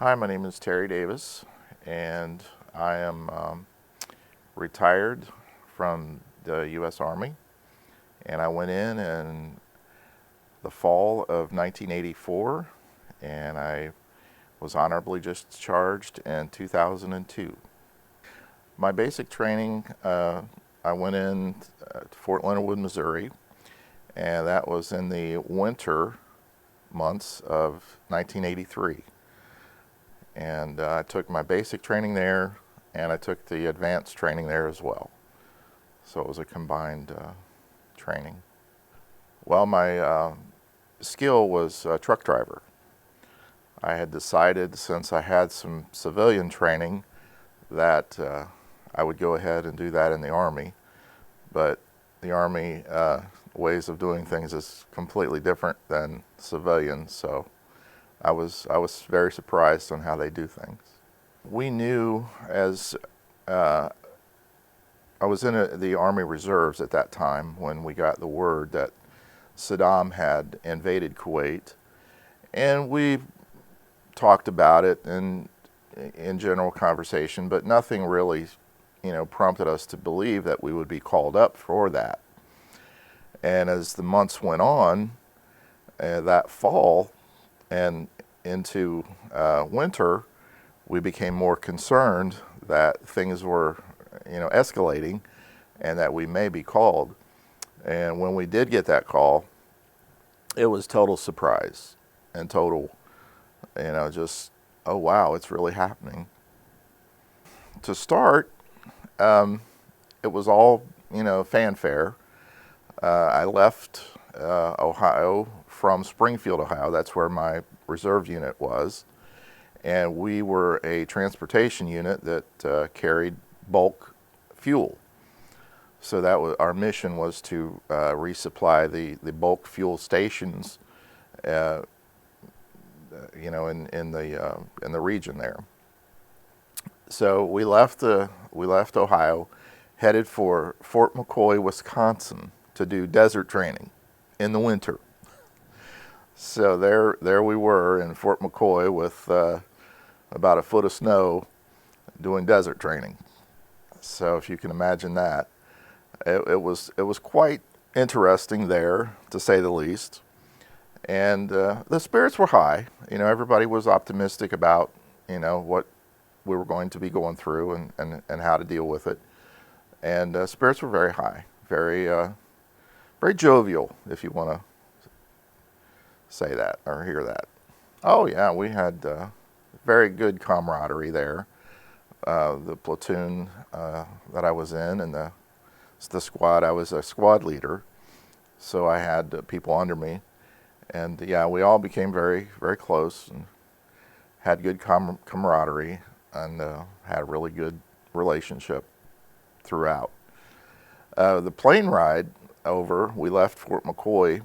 Hi, my name is Terry Davis, and I am retired from the U.S. Army. And I went in the fall of 1984, and I was honorably discharged in 2002. My basic training, I went in to Fort Leonard Wood, Missouri, and that was in the winter months of 1983. And I took my basic training there, and I took the advanced training there as well. So it was a combined training. Well, my skill was truck driver. I had decided, since I had some civilian training, that I would go ahead and do that in the Army. But the Army ways of doing things is completely different than civilian, so I was very surprised on how they do things. We knew, as I was in the Army Reserves at that time when we got the word that Saddam had invaded Kuwait, and we talked about it in general conversation, but nothing really, prompted us to believe that we would be called up for that. And as the months went on, that fall and into winter, we became more concerned that things were, escalating, and that we may be called. And when we did get that call, it was total surprise and total, just, oh wow, it's really happening. To start, it was all, fanfare. I left Ohio from Springfield, Ohio. That's where my reserve unit was. And we were a transportation unit that carried bulk fuel. So that was our mission, was to resupply the bulk fuel stations, in the region there. So we left Ohio, headed for Fort McCoy, Wisconsin, to do desert training in the winter. So there we were in Fort McCoy with about a foot of snow, doing desert training. So if you can imagine that, it was quite interesting there, to say the least. And the spirits were high. Everybody was optimistic about what we were going to be going through, and how to deal with it. And spirits were very high, very jovial, if you want to say that or hear that. Oh yeah, we had very good camaraderie there. The platoon that I was in, and the squad, I was a squad leader, so I had people under me, and yeah, we all became very, very close and had good camaraderie, and had a really good relationship throughout. The plane ride over, we left Fort McCoy.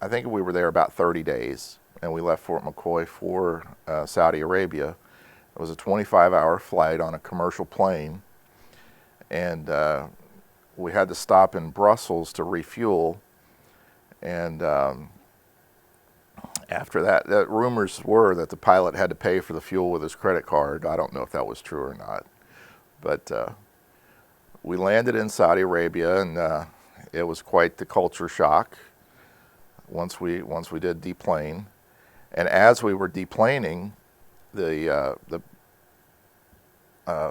I think we were there about 30 days, and we left Fort McCoy for Saudi Arabia. It was a 25-hour flight on a commercial plane, and we had to stop in Brussels to refuel. And after that, rumors were that the pilot had to pay for the fuel with his credit card. I don't know if that was true or not, but we landed in Saudi Arabia, and it was quite the culture shock once we did deplane. And as we were deplaning, the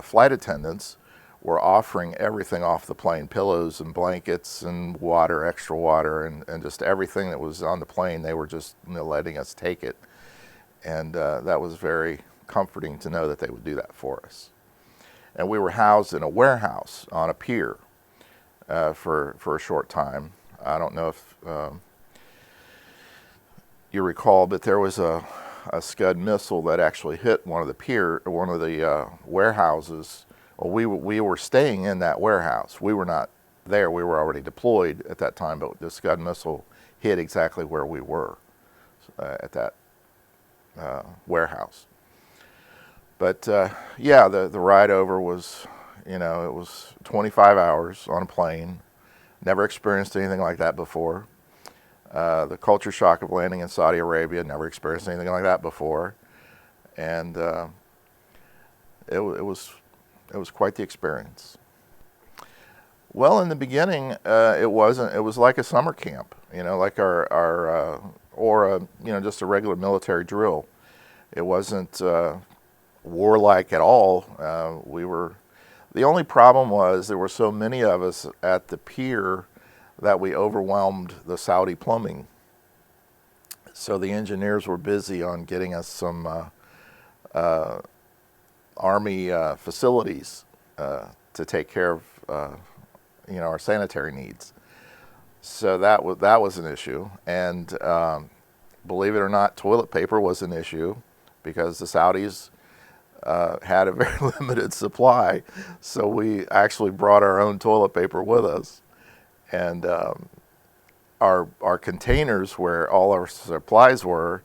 flight attendants were offering everything off the plane: pillows and blankets and water, extra water, and just everything that was on the plane. They were just letting us take it. And that was very comforting to know that they would do that for us. And we were housed in a warehouse on a pier for a short time. I don't know if you recall, but there was a Scud missile that actually hit one of the warehouses. Well, we were staying in that warehouse. We were not there. We were already deployed at that time, but the Scud missile hit exactly where we were, at that warehouse. But yeah, the ride over was, it was 25 hours on a plane. Never experienced anything like that before. The culture shock of landing in Saudi Arabia, never experienced anything like that before, and it was quite the experience. Well, in the beginning, it wasn't. It was like a summer camp, like our or just a regular military drill. It wasn't warlike at all. We were. The only problem was there were so many of us at the pier that we overwhelmed the Saudi plumbing. So the engineers were busy on getting us some Army facilities to take care of our sanitary needs. So that was an issue, and believe it or not, toilet paper was an issue because the Saudis had a very limited supply. So we actually brought our own toilet paper with us, and our containers where all our supplies were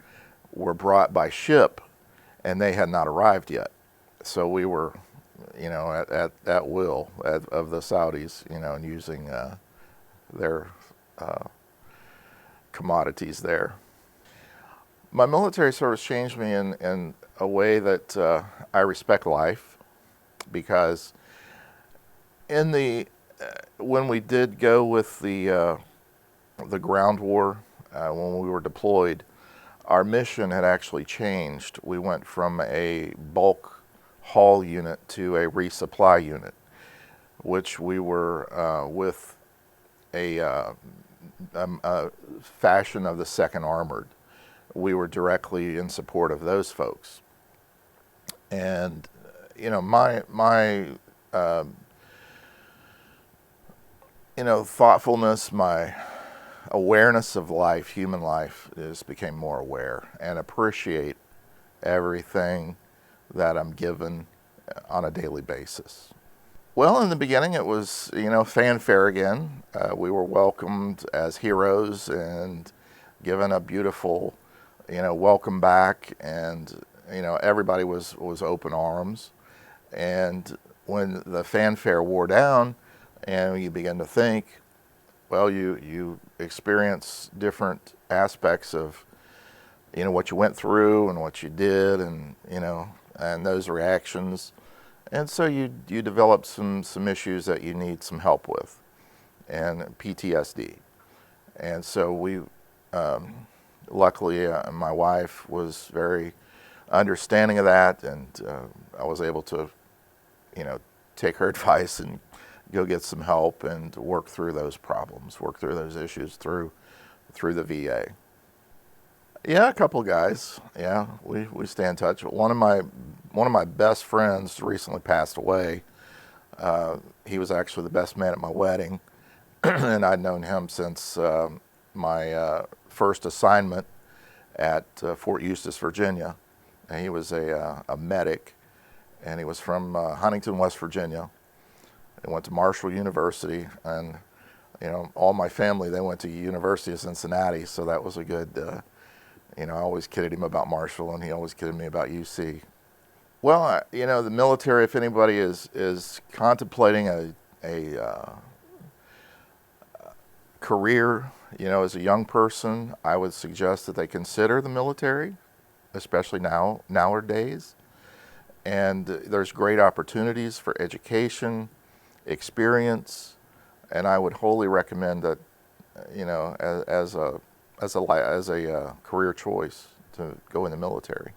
brought by ship, and they had not arrived yet. So we were, at will of the Saudis, and using their commodities there. My military service changed me in a way that I respect life, because in the when we did go with the ground war, when we were deployed, our mission had actually changed. We went from a bulk haul unit to a resupply unit, which we were with a fashion of the 2nd Armored. We were directly in support of those folks. And, my thoughtfulness, my awareness of life, human life, just became more aware and appreciate everything that I'm given on a daily basis. Well, in the beginning, it was, fanfare again. We were welcomed as heroes and given a beautiful, welcome back, and, everybody was open arms. And when the fanfare wore down and you begin to think, well, you experience different aspects of, what you went through and what you did, and, and those reactions. And so you develop some issues that you need some help with, and PTSD. And so we, luckily, my wife was very understanding of that, and I was able to, take her advice and go get some help and work through those problems, work through those issues through the VA. Yeah, a couple of guys. Yeah, we stay in touch. One of my best friends recently passed away. He was actually the best man at my wedding, and I'd known him since my first assignment at Fort Eustis, Virginia. And he was a medic, and he was from Huntington, West Virginia. He went to Marshall University, and all my family, they went to University of Cincinnati, so that was a good. I always kidded him about Marshall, and he always kidded me about UC. Well, the military, if anybody is contemplating a career, as a young person, I would suggest that they consider the military, especially nowadays. And there's great opportunities for education, experience, and I would wholly recommend that, as a career choice to go in the military.